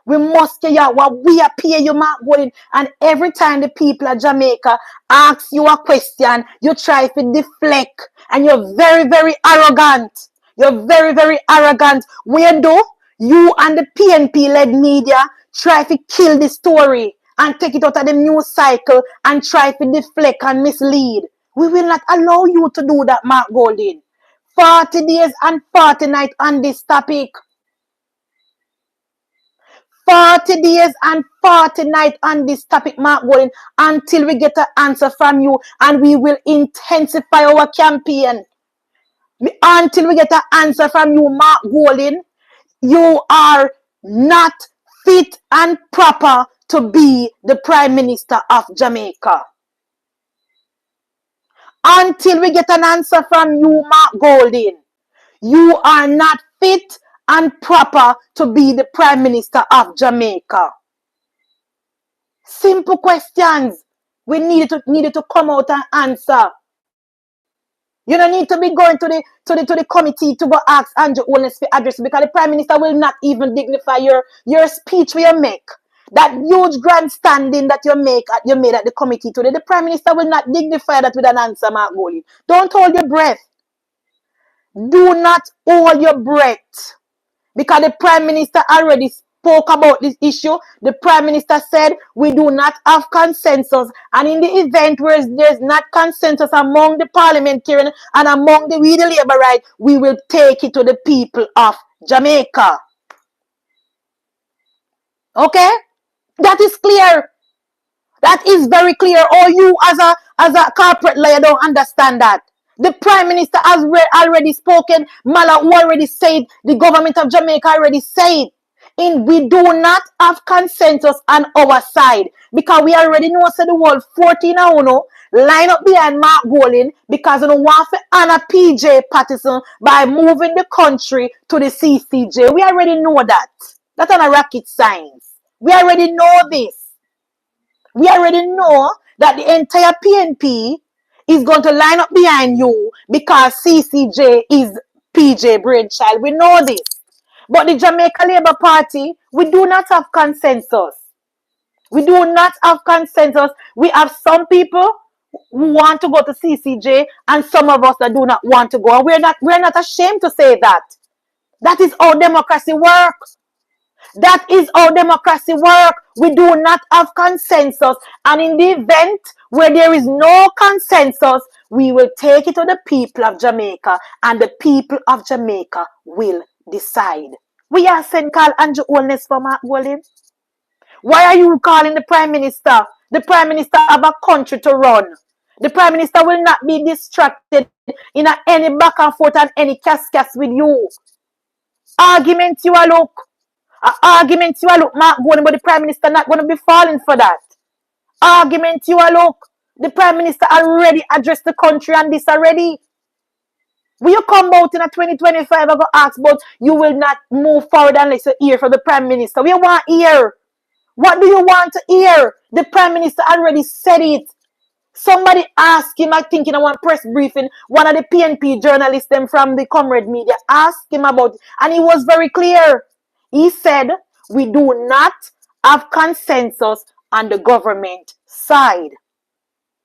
We must get what we are paying you, MarkGolding. And every time the people of Jamaica ask you a question, you try to deflect. And you're very, very arrogant. You're very, very arrogant. Where do you and the PNP-led media try to kill the story and take it out of the news cycle and try to deflect and mislead? We will not allow you to do that, MarkGolding. 40 days and 40 nights on this topic. 40 days and 40 nights on this topic, MarkGolding, until we get an answer from you, and we will intensify our campaign. Until we get an answer from you, MarkGolding, you are not fit and proper to be the Prime Minister of Jamaica. Until we get an answer from you, MarkGolding, you are not fit and proper to be the Prime Minister of Jamaica. Simple questions. We needed to come out and answer. You don't need to be going to the committee to go ask Andrew Holness for address, because the Prime Minister will not even dignify your speech where you make. That huge grandstanding that you made at the committee today, the Prime Minister will not dignify that with an answer, MarkGolding. Don't hold your breath. Do not hold your breath. Because the Prime Minister already spoke about this issue. The Prime Minister said we do not have consensus. And in the event where there's not consensus among the parliamentarian and among the Labour right, we will take it to the people of Jamaica. Okay? That is clear. That is very clear. Or you as a corporate lawyer don't understand that. The Prime Minister has already spoken. Mala already said. The government of Jamaica already said. We do not have consensus on our side. Because we already know so the world 14 now line up behind MarkGolding because they don't want to honor PJ Patterson by moving the country to the CCJ. We already know that. That's not a rocket science. We already know this. We already know that the entire PNP is going to line up behind you because CCJ is PJ brainchild. We know this. But the Jamaica Labour Party, we do not have consensus. We do not have consensus. We have some people who want to go to CCJ and some of us that do not want to go. And we're not ashamed to say that. That is how democracy works. That is how democracy works. We do not have consensus. And in the event where there is no consensus, we will take it to the people of Jamaica, and the people of Jamaica will decide. We are sent call Andrew Holness for MarkGolding. Why are you calling the Prime Minister? The Prime Minister have a country to run. The Prime Minister will not be distracted in any back and forth and any cascas with you. Argument you are look. Argument you are look, MarkGolding, but the Prime Minister not going to be falling for that. Argument you are look. The Prime Minister already addressed the country on this already. Will you come out in a 2025 and go ask, but you will not move forward unless you hear from the Prime Minister? We want to hear. What do you want to hear? The Prime Minister already said it. Somebody asked him, I think in one press briefing, one of the PNP journalists them from the Comrade Media asked him about it, and he was very clear. He said, we do not have consensus on the government side.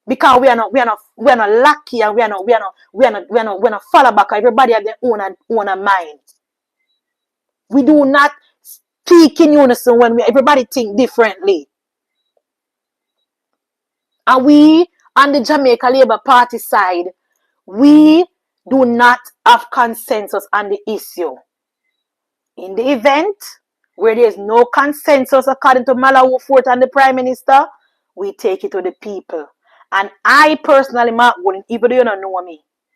Because we are not lucky, and we are not follow back. Everybody have their own mind. We do not speak in unison when everybody think differently. And we on the Jamaica Labour Party side, we do not have consensus on the issue. In the event where there's no consensus according to Malawi Fort and the Prime Minister, we take it to the people. And I personally, MarkGolding, even though you don't know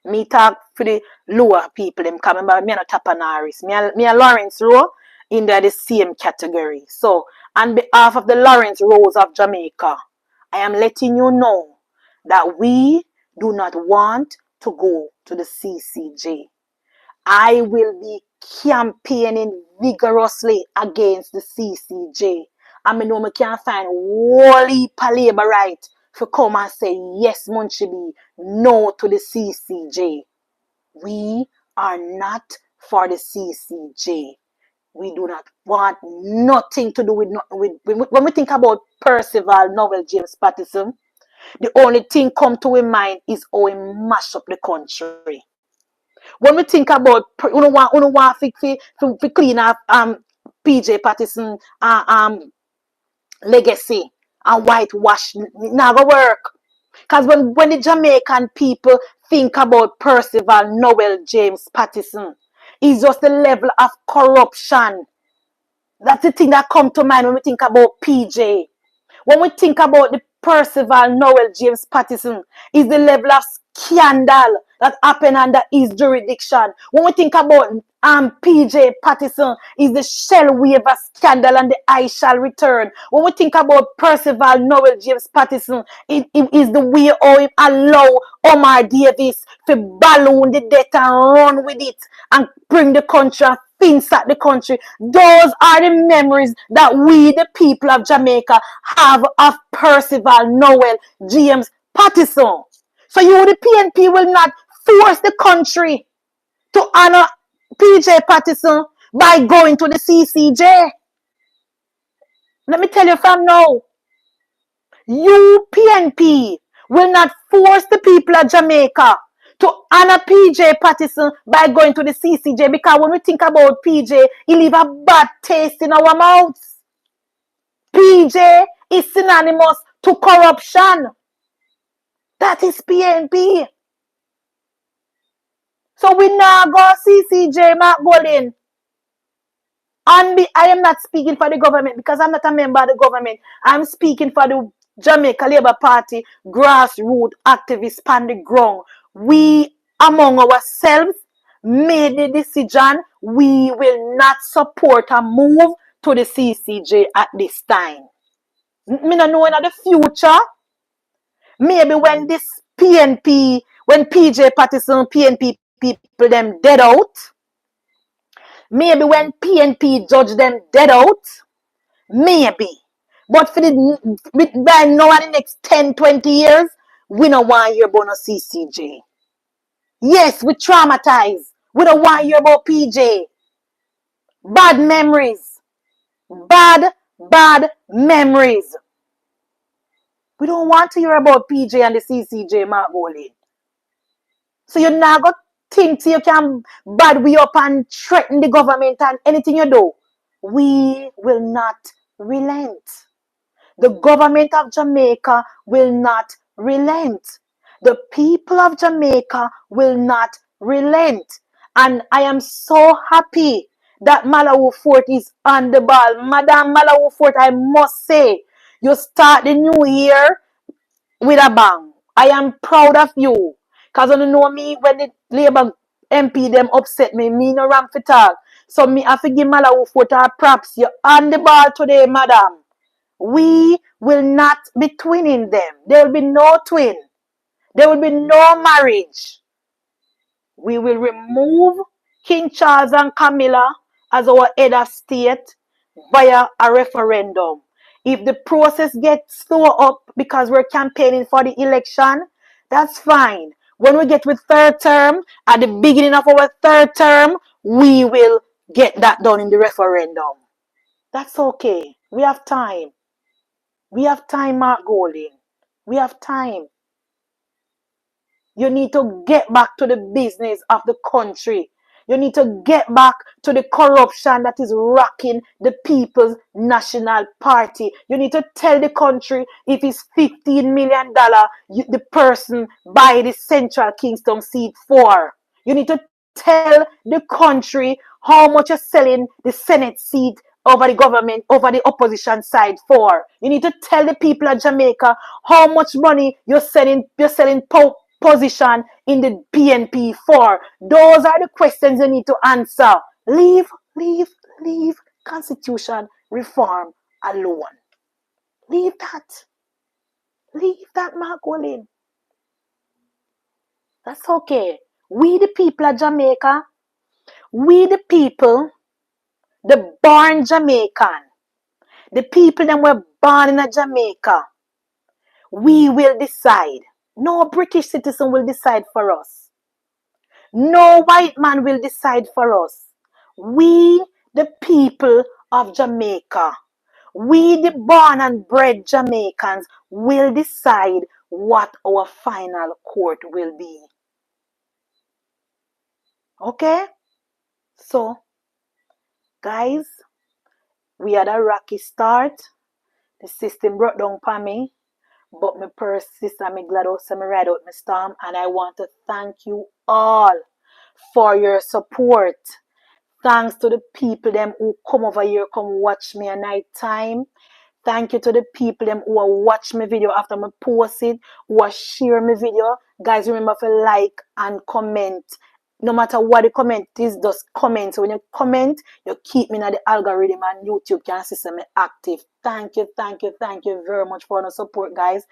me talk for the lower people, them coming by me and Tapanaris. Me and Lawrence Rowe in the same category. So, on behalf of the Lawrence Rose of Jamaica, I am letting you know that we do not want to go to the CCJ. I will be campaigning vigorously against the CCJ. I know I can find wally labor right to come and say yes, Munchibi, no to the CCJ. We are not for the CCJ. We do not want nothing to do with when we think about Percival Novel James Patterson, the only thing come to our mind is how we mash up the country. When we think about to clean up PJ Patterson legacy and whitewash not gonna work. Because when the Jamaican people think about Percival Noel James Patterson, it's just the level of corruption. That's the thing that come to mind when we think about PJ. When we think about the Percival Noel James Patterson, is the level of scandal that happened under his jurisdiction. When we think about PJ Patterson, is the Shell waiver scandal and the I shall return. When we think about Percival Noel James Patterson, it is the way how he allow Omar Davis to balloon the debt and run with it and bring the country and fence at the country. Those are the memories that we, the people of Jamaica, have of Percival Noel James Patterson. So you, the PNP, will not force the country to honor PJ Patterson by going to the CCJ. Let me tell you from now, you PNP will not force the people of Jamaica to honor PJ Patterson by going to the CCJ, because when we think about PJ, he leave a bad taste in our mouths. PJ is synonymous to corruption. That is PNP. So we now go CCJ, MarkGolding. I am not speaking for the government because I'm not a member of the government. I'm speaking for the Jamaica Labour Party grassroots activists on the ground. We, among ourselves, made the decision we will not support a move to the CCJ at this time. Me not know in the future, maybe when this PNP, when PJ Patterson, PNP people them dead out, maybe when PNP judge them dead out, maybe. But for by now in the next 10, 20 years, we don't want to hear about no CCJ. Yes, we traumatized. We don't want to hear about PJ. Bad memories. Bad memories. We don't want to hear about PJ and the CCJ, MarkGolding. So you're not going to think you can bad we up and threaten the government and anything you do. We will not relent. The government of Jamaica will not relent. The people of Jamaica will not relent. And I am so happy that Malawi Fort is on the ball. Madam Malawi Fort, I must say, you start the new year with a bang. I am proud of you. Because you know me, when the Labour MP them upset me no ram for talk. So me have to give Malawi Fort our props. You're on the ball today, madam. We will not be twinning them. There will be no twin. There will be no marriage. We will remove King Charles and Camilla as our head of state via a referendum. If the process gets slow up because we're campaigning for the election, that's fine. When we get with third term, at the beginning of our third term, we will get that done in the referendum. That's okay. We have time. We have time, MarkGolding. We have time. You need to get back to the business of the country. You need to get back to the corruption that is rocking the People's National Party. You need to tell the country if it's $15 million the person buy the Central Kingston seat for. You need to tell the country how much you're selling the Senate seat over the government, over the opposition side for. You need to tell the people of Jamaica how much money you're selling position in the PNP for. Those are the questions you need to answer. Leave, leave, leave constitution reform alone. Leave that. Leave that, MarkGolding. That's okay. We the people of Jamaica, we the people, the born Jamaican, the people that were born in a Jamaica, we will decide. No British citizen will decide for us. No white man will decide for us. We, the people of Jamaica, we, the born and bred Jamaicans, will decide what our final court will be. Okay? So, guys, we had a rocky start. The system brought down for me. But me persist and me glad out, so me ride out my storm. And I want to thank you all for your support. Thanks to the people them who come over here, come watch me at night time. Thank you to the people them who are watch my video after me post it, who are share my video. Guys, remember to like and comment. No matter what the comment is, just comment. So when you comment, you keep me in the algorithm and YouTube can see me active. Thank you, thank you, thank you very much for the support, guys.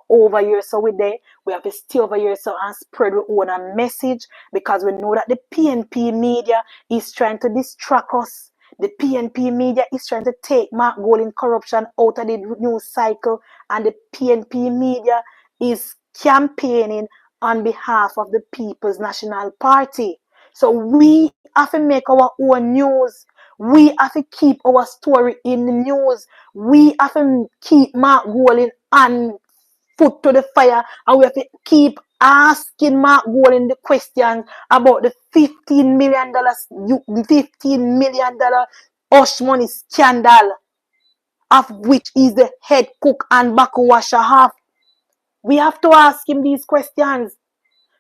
Over here, so we there. We have to stay over here so and spread our own message because we know that the PNP media is trying to distract us. The PNP media is trying to take MarkGolding corruption out of the news cycle, and the PNP media is campaigning on behalf of the People's National Party. So we have to make our own news. We have to keep our story in the news. We have to keep MarkGolding on foot to the fire, and we have to keep asking MarkGolding the questions about the $15 million hush money scandal, of which is the head cook and back washer half. We have to ask him these questions.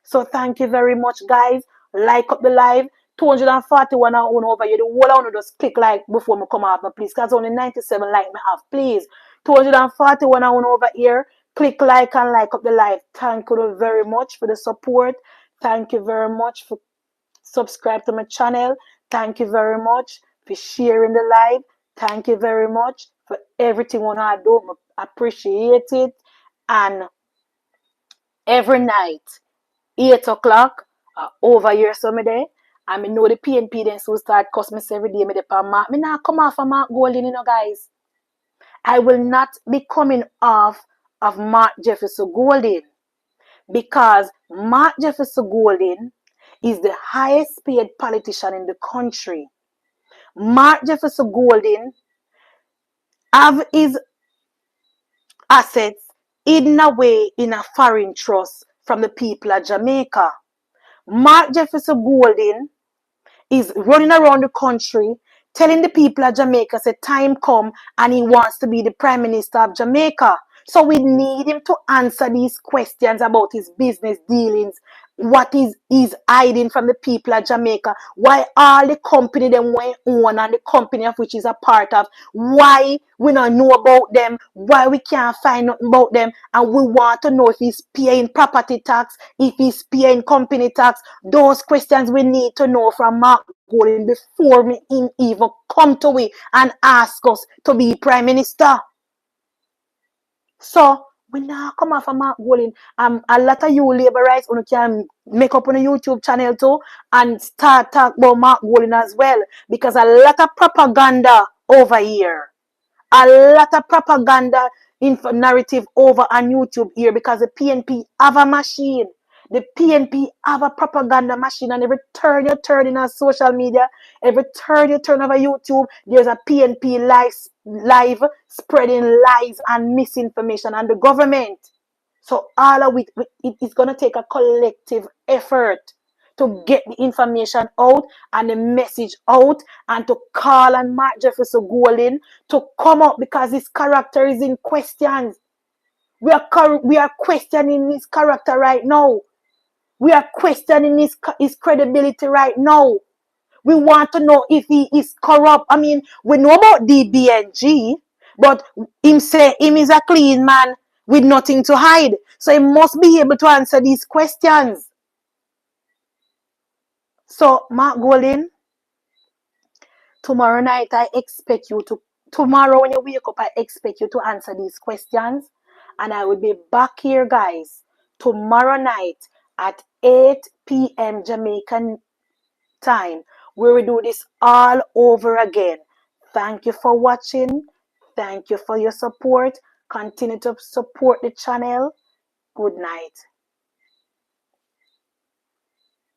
So thank you very much, guys. Like up the live. 241 over here. The whole I want to just click like before me come off, please. Because only 97 like me have. Please. 241 over here. Click like and like up the live. Thank you very much for the support. Thank you very much for subscribe to my channel. Thank you very much for sharing the live. Thank you very much for everything when I do. I appreciate it. And every night, 8 o'clock, over here some day. And me know the PNP then so start cuss me every day. Me dey pan mark. Me not come off of MarkGolding, guys. I will not be coming off of Mark Jefferson Golding because Mark Jefferson Golding is the highest paid politician in the country. Mark Jefferson Golding have his assets hidden away in a foreign trust from the people of Jamaica. Mark Jefferson Golding is running around the country telling the people of Jamaica say time come and he wants to be the Prime Minister of Jamaica. So we need him to answer these questions about his business dealings. What is hiding from the people of Jamaica? Why all the company them went on and the company of which is a part of, why we don't know about them, why we can't find nothing about them, and we want to know if he's paying property tax, if he's paying company tax. Those questions we need to know from MarkGolding before we even come to we and ask us to be Prime Minister. So we now come off of MarkGolding. A lot of you labor rights can make up on a YouTube channel too and start talk about MarkGolding as well. Because a lot of propaganda over here. A lot of propaganda narrative over on YouTube here because the PNP have a machine. The PNP have a propaganda machine, and every turn you turn in on social media, every turn you turn over YouTube, there's a PNP live spreading lies and misinformation on the government. So all of it is going to take a collective effort to get the information out and the message out and to call on Mark Jefferson Golding to come up because his character is in question. We are questioning his character right now. We are questioning his credibility right now. We want to know if he is corrupt. I mean, we know about DBNG, but him say him is a clean man with nothing to hide. So he must be able to answer these questions. So, MarkGolding, tomorrow night I expect you to, tomorrow when you wake up, I expect you to answer these questions. And I will be back here, guys, tomorrow night at 8 p.m. Jamaican time, where we do this all over again. Thank you for watching. Thank you for your support. Continue to support the channel. Good night.